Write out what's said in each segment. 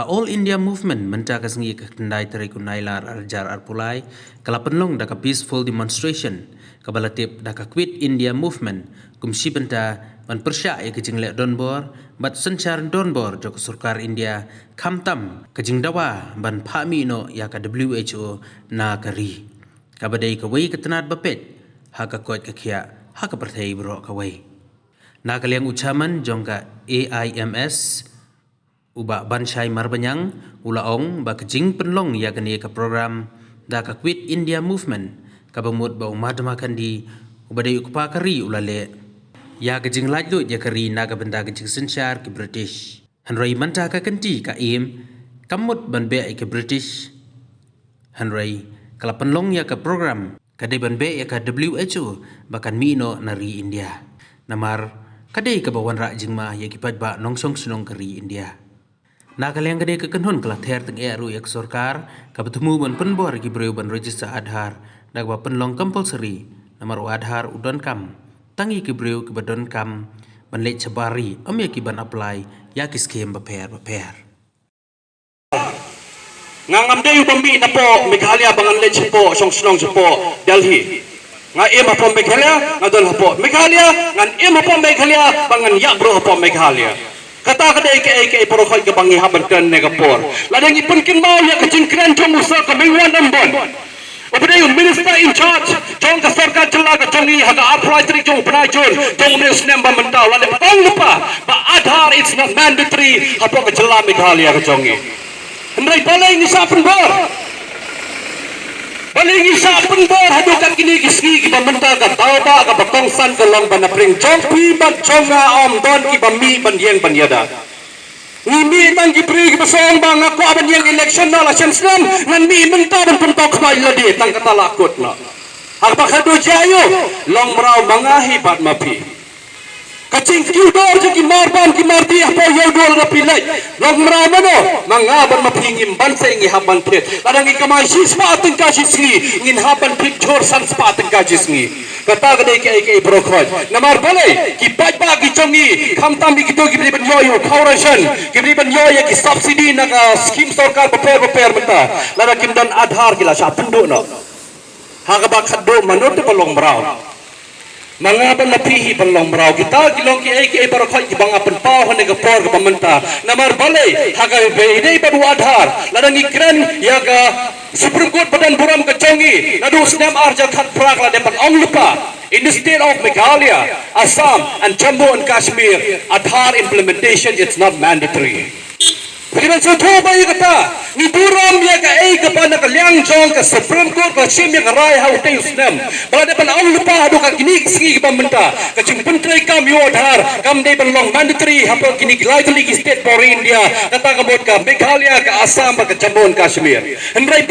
All India Movement menjaga sengi kendai teriku nailar arjar arpulai kala penlong daka peaceful demonstration kabalatip daka Quit India Movement kumsi benda ban persya ya kejing lek donbor bat sencar donbor joko surkar India kamtam kejing dawa ban phami no ya ka WHO na kari kabadai kawai ketenat bapet haka kot kakia haka pertai bro kawai na kaliang ucaman jongka AIMS ubak bansai marbanyang ulaong ba kejing penlong ya kani ka program da ka Quit India Movement ka bamut ba umadma kandi ubadai ukpa kari ulale ya kejing laju ya kari na ka benda kejing sensyar ke British hanrai manta ka kanti ka im kamut ban be ke British hanrai kala penlong ya ka program kadai ban be ya ka WHO bakan mino nari India namar kadai ka bawan ra jingma ya kipat ba nongsong sunong kari India Nakaliang gede kekenhun kelah ter teng eru yak sorkar kabetemu ban penbor ki breu ban register Aadhaar dagba penlong compulsory namar Aadhaar udon kam tangi ki breu ki badon kam ban lek cabari ya ki ban apply ya ki scheme baper ngam deu bambi na po Meghalaya bangan lek po song snong po Delhi nga ema po Meghalaya ngadol po Meghalaya ngan ema po Meghalaya bangan ya bro po Meghalaya kata kada eke porokoi ke bangi haban kan negapor ladang ipun kin mau ya kecing kran jong usa ka mingwan ambon obade minister in charge jong ka sarkar jela ka jongi haga apply tri jong prai jong ne snem ba mentau ladang tong lupa ba Aadhaar it's not mandatory hapo ka jela Meghalaya ka jongi ndai balai ni sa penbor balai ni sa penbor hadu ka kini kiski ki ba menta ka tauba ka batong san ka long ba na pring jong pi ba jonga om don ki ba mi ban yeng ban yada ni tang ki pri ki basong bang ako aban yang election na la senslam ngan mi menta ban puntok ma iladi tang kata lakut na hak ba khadu jayo long mrau mangahi bat mapi kacing kiudor je ki marban ki marti apa yo dol na pilai long mrau mano mangaban mapingim ban se ngi haban pet ladang ikamai sispa teng ka sisni ngin haban pit jor san spa teng ka sisni kata gade ke brokhoj namar bale ki pajba ki chongi khamtam ki to ki ban yo khauration ki ban yo ye ki subsidy na ka scheme sarkar beper menta ladang kim dan Aadhaar kila sa pundo no hagaba khaddo manote balong mrau mangaban mapihi balong mrau kita gilong ki barokhoj ki banga pen pau hane ka por ka menta namar bale haga be dei badu Aadhaar ladang ikran ya ka Supreme Court badan buram ka chongi nadu snem arja khat prak la depan ong lupa in the state of Meghalaya, Assam and Jammu and Kashmir Aadhaar implementation it's not mandatory Kiran so tho ba kata ni buram ya ka ka pana ka liang jong ka Supreme Court ka sim ya ka rai ha utay usnem bala depan ong lupa adu ka kini ski ka menta ka chimpun trai kam yo Aadhaar kam dei ban long mandatory ha po kini likely ki state for India kata ka bot ka Meghalaya ka Assam ka Jammu and Kashmir hendrai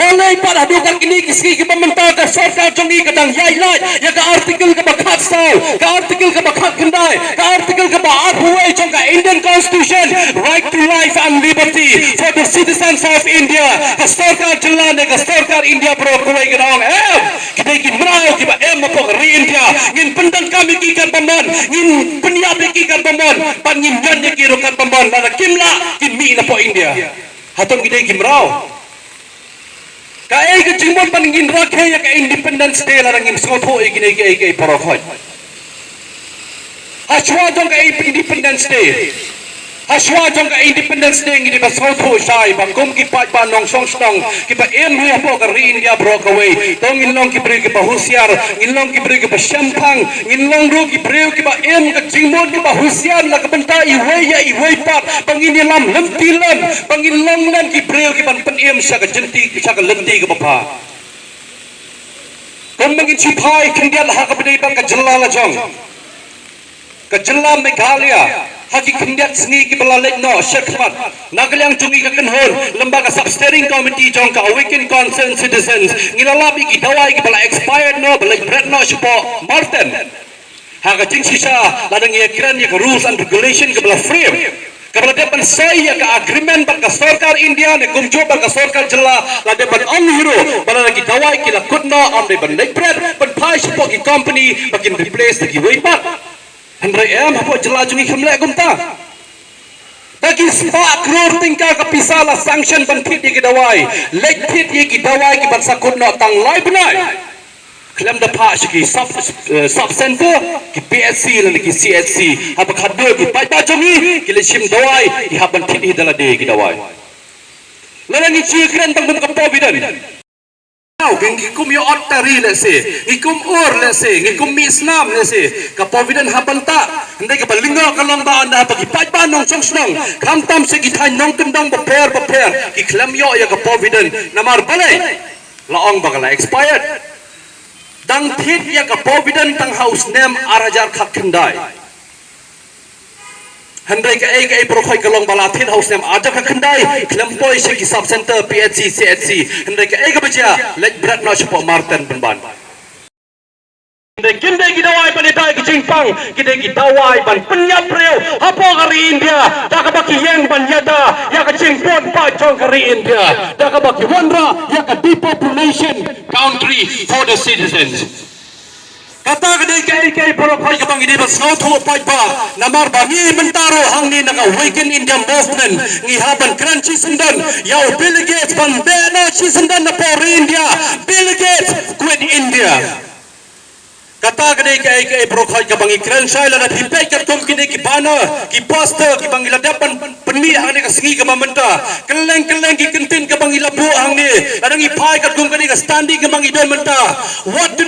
balai pada dukan kini kiski ki pementa ka sarkar jongi kadang yai lai ya ka artikel ka bakhat sau ka artikel ka bakhat kendai ka artikel ka ba arhuai jong ka Indian Constitution right to life and liberty for the citizens of India ka sarkar jela ne ka sarkar India bro kuai gedong kita ki mrao ki ba mapok ri India ngin pendan kami ki kan pamon ngin penya ki kan pamon pan ngin jan ki ro kan pamon la kimla ki mi na po India haton kita ki mrao Kaya ke jimon paningin rakhe ya ka Independence Day la rangin sotho igine ke porokhoj Hashwa jong ka Independence Day Hashwa jong ka Independence Day ngini ba sotho sai bangkom ki pat ba nong song stong ki ba hu po ka ri India broke away tong inlong ki bre ki ba husiar inlong ki bre ki ba shampang inlong ro ki bre ki ba ka jimon ki ba husiar la ka benta iwei pat pangin lam tilam pangin long lam ki bre ki ban pen sa ka jenti sa ka lenti ka ba kon mangin sipai kendial ha ka bdei bang ka jella la jong ka jella Meghalaya haki kendiat sengi ki belalek no syakmat nagaliang tungi ka kenhon lembaga sub-steering committee jong ka awaken concerned citizens ngilalabi ki dawai ki bala expired no bala bread no sipo Martin haka jing sisa ladang ya kiran ya rules and regulation ki bala frame kabala depan saya ka agreement baka sarkar India ne gumjo baka sarkar jela la depan on hero bala lagi dawai ki la kutno on depan bread pan pai sipo ki company bakin replace ki weipat Hendrai hapo jela jungi kemlek gumta Kaki sepak kror tingkah kepisala sanction bantit ye gidawai. Lektit ye gidawai ki bansakut no tang lai benai. Kelam dapat segi sub center ki PSC dan ki CHC. Apa khadur ki baca jongi ki lesim dawai ki haban tit hi dalade gidawai. Lalang ni cikran tang bum kapovidan. Ngikum yo ottari lese, ngikum or lese, ngikum mi Islam lese, kapovidan habanta, ndai ka balingo kalong ba anda pagi pajba nong song snong, kamtam se gitai nong kendong beper, ki klam yo ya kapovidan, namar balai, laong bagala expired, dang tit ya kapovidan tang house name arajar khat kendai. Handai ka ai prokhoi kalong balatin house name aja ka khandai klempoi se ki sub center PHC CHC handai ka ai ka bacha let brat no chapo martin banban handai kindai ki dawai panita ki jingpang kidai ki dawai ban penyap reu hapo kari India da ka baki yang ban yada ya ka jingpon pa chong kari India da ka baki wandra ya ka depopulation country for the citizens. Kata kadai kai prokhoi ka bang ini basau tho paipa namar bangi mentaro hangni naka awaken India movement ngi haban crunchy sendan yau Bill Gates ban bena chi sendan na por India Bill Gates quit India. Kata kadai kai prokhoi ka bangi crunchy la na hipai ka tum kini ki bana ki pastor ki bangi ladapan penmi hangni ka singi ka mamenta keleng ki kentin ka bangi labu hangni adangi pai ka tum kini ka standing ka bangi don menta what to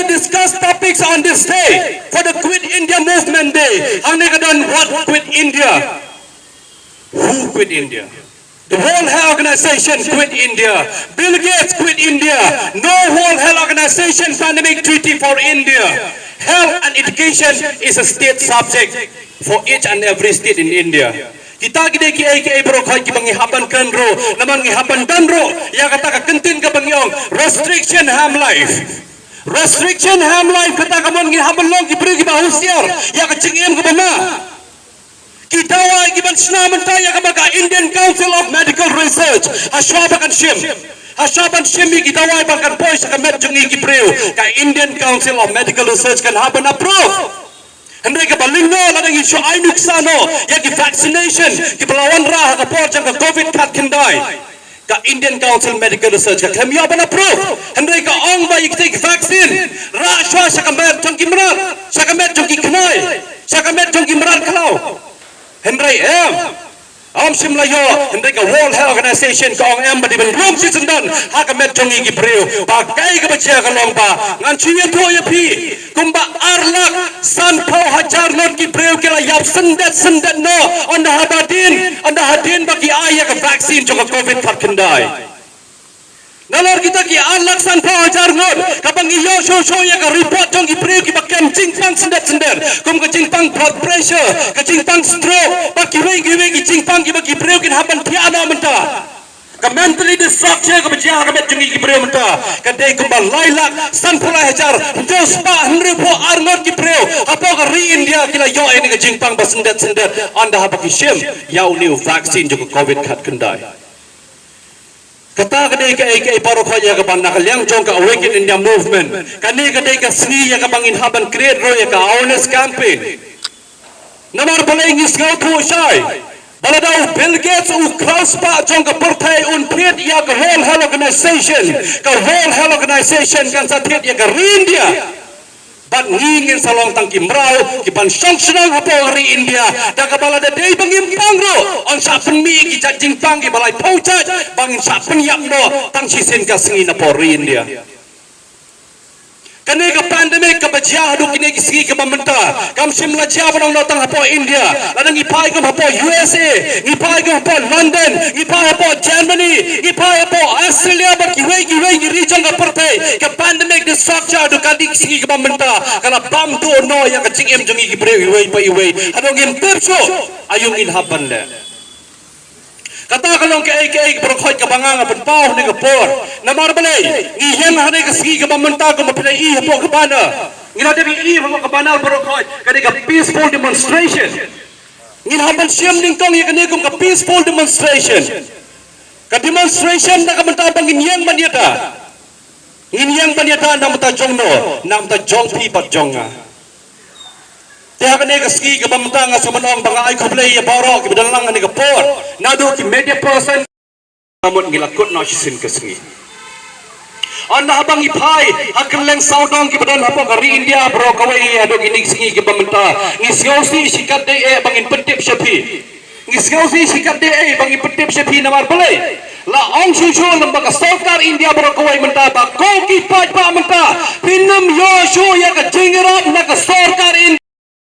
discuss topics on this day for the Quit India Movement Day. Hangne kadon what quit India? Who quit India? The World Health Organization quit India. Bill Gates quit India. No World Health Organization pandemic treaty for India. Health and education is a state subject for each and every state in India. Kita gede ki ai brokhoi ki bangi haban kanro naman ngi haban danro ya kata ka kentin ka bangyong restriction ham life. Restriction ham life kata kamon ngi haban long ki pergi bahusiar ya ka cingem ka bana kita wa ki ban snaman ta ya ka baka Indian Council of Medical Research ashaban shim kita wa bakan pois ka met jungi ki preu ka Indian Council of Medical Research kan haban approve hendai ka balingo ladang isu ai nuksano ya ki vaccination ki pelawan rah ka por jang ka covid kat kendai ka Indian Council Medical Research ka kami aban approve hendai ka ong ba iktik vaccine ra shwa sakamet jong kimrat sakamet jong knai sakamet jong kimrat klau hendai am simla yo hendai ka World Health Organization ka ong em ba di ben rom si sendan ha ka met jong gi preu ba kai ka bacha ka long ba ngan chiya to ya pi kumba arlak san pho hajar not ki preu kala yap sendat no anda hadin bagi ayah ka vaccine jong covid khat kendai nalor kita ki arlak san pho hajar not kapang iyo show ya ka report jong ki preu ki bakem jingpang sendat kum ka jingpang blood pressure ka jingpang stroke bagi wei ki jingpang ki bagi preu ki haban tiada menta ka mentally distracted ka bajia ka met jungi ki preu menta ka dei kum ba lailak san pho hajar jos pa hnre pho arnot ki preu apo ka ri India kila yo ini ka jingpang ba sendat anda ha bagi shim yau new vaccine jong covid khat kendai kata kadai ka ai paro khoya ka ban nakaliang jong ka awaken India movement kani kadai ka sni ya ka bangin haban create ro ya ka awareness campaign namar balai ngis ngau thu shai baladau Bill Gates u cross pa jong ka partai un phet ya ka World Health Organization kan sa phet ya ka India ban ngingin salong tangki merau ki ban song senang hapo hari India da ka balada dei bangim pangro on sa penmi ki jajing pang ki balai paucat bangin sa penyap no tang sisen ka singi na pori India kane ka pandemic ka bajia hadu kini ki singi ka bamenta kam simla jia banong no tang hapo India ladang ipai ka hapo USA ipai ka hapo London ipai hapo Germany ipai hapo Australia ba ki wei ki region ka partai ka pandemic the structure hadu kadi ki singi ka bamenta kana bam do no ya ka cingem jongi ki breu iwei hadu ngim tepso ayung in hapan le kata kalong ke ai brokhoi ka bangang apan pau ne ka por namar balai ngi hen hane ka singi ka bamenta ko mapilai I hapo ka bana ngina de I hapo ka bana brokhoi kadi ka peaceful demonstration ngin hapan siam ning kong ya kani ka peaceful demonstration ka demonstration na ka menta bangin yang maniata ngin yang maniata nam ta jong no nam ta jong pi pat jonga Kaya kani kaski ka pamta nga sa manong banga ay kublay ya baro ki bidalang ani ka por. Nado ki media person namun ngilakot na sisin kaski. Anda habang ipai akaleng saudong ki badan hapo kari India bro kawai ado ginig singi ki pamta. Ngisyosi sikat de bangin petip syapi. Ngisyosi sikat de bangin petip syapi namar balai. La ong shushu lembaga Sarkar India bro kawai menta ba ko ki pa menta pinam yo shu ya ka jingrap na ka Sarkar India